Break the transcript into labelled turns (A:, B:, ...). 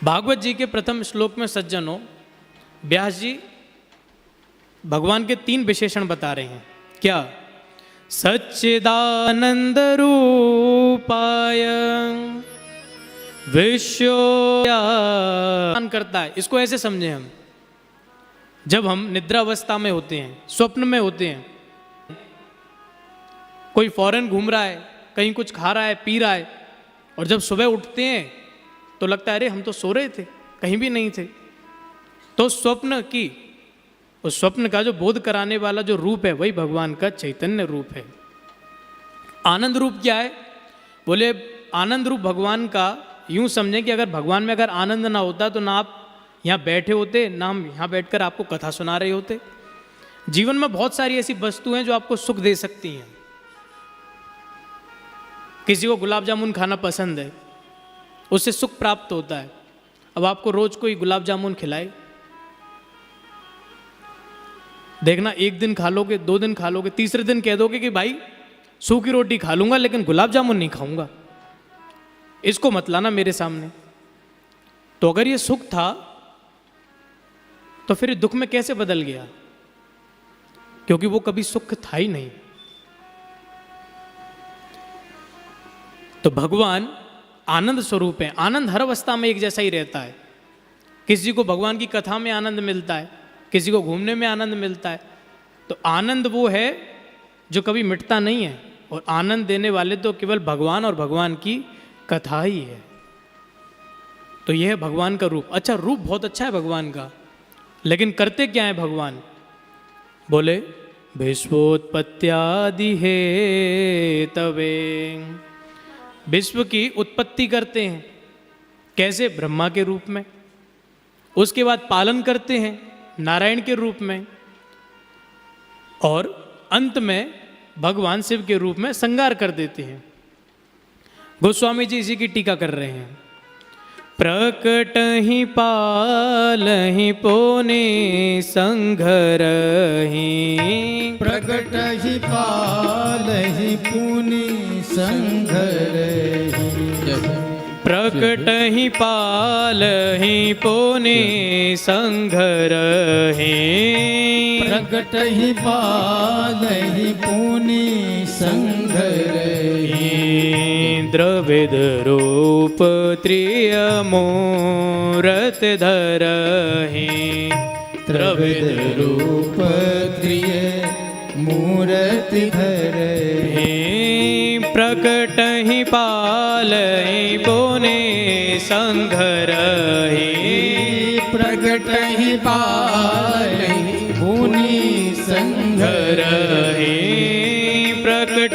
A: भागवत जी के प्रथम श्लोक में सज्जनों व्यास जी भगवान के 3 विशेषण बता रहे हैं। क्या? सच्चिदानंद रूपाय विश्वयान करता है। इसको ऐसे समझे हम, जब हम निद्रावस्था में होते हैं, स्वप्न में होते हैं, कोई फॉरेन घूम रहा है, कहीं कुछ खा रहा है, पी रहा है, और जब सुबह उठते हैं तो लगता है अरे हम तो सो रहे थे, कहीं भी नहीं थे। तो स्वप्न की, उस स्वप्न का जो बोध कराने वाला जो रूप है वही भगवान का चैतन्य रूप है। आनंद रूप क्या है? बोले आनंद रूप भगवान का यूं समझें कि अगर भगवान में अगर आनंद ना होता तो ना आप यहाँ बैठे होते, ना हम यहाँ बैठकर आपको कथा सुना रहे होते। जीवन में बहुत सारी ऐसी वस्तुएं जो आपको सुख दे सकती हैं। किसी को गुलाब जामुन खाना पसंद है, उससे सुख प्राप्त होता है। अब आपको रोज कोई गुलाब जामुन खिलाए, देखना 1 दिन खा लोगे, 2 दिन खा लोगे, तीसरे दिन कह दोगे कि भाई सूखी रोटी खा लूंगा लेकिन गुलाब जामुन नहीं खाऊंगा, इसको मत लाना मेरे सामने। तो अगर ये सुख था तो फिर दुख में कैसे बदल गया? क्योंकि वो कभी सुख था ही नहीं। तो भगवान आनंद स्वरूप है। आनंद हर अवस्था में एक जैसा ही रहता है। किसी को भगवान की कथा में आनंद मिलता है, किसी को घूमने में आनंद मिलता है। तो आनंद वो है जो कभी मिटता नहीं है, और आनंद देने वाले तो केवल भगवान और भगवान की कथा ही है। तो यह है भगवान का रूप। अच्छा, रूप बहुत अच्छा है भगवान का, लेकिन करते क्या है भगवान? बोले विश्वोत्पत्त्यादि हे तवे, विश्व की उत्पत्ति करते हैं। कैसे? ब्रह्मा के रूप में। उसके बाद पालन करते हैं नारायण के रूप में, और अंत में भगवान शिव के रूप में संहार कर देते हैं। गोस्वामी जी इसी की टीका कर रहे हैं। प्रकट ही पालहि पोने संघरहि,
B: प्रकट ही पालहि पुनि संघरहि,
A: प्रकट ही पालहि पोने संघरहि,
B: प्रकट ही पालहि पुनि संघरहि,
A: द्रविद रूप त्रियमूरत धरहि,
B: द्रविद रूप त्रिय मूर्ति धरहि,
A: प्रकट ही पालहि पुने संघरहि,
B: प्रकट ही पालहि पुनि संघरहि,
A: प्रकट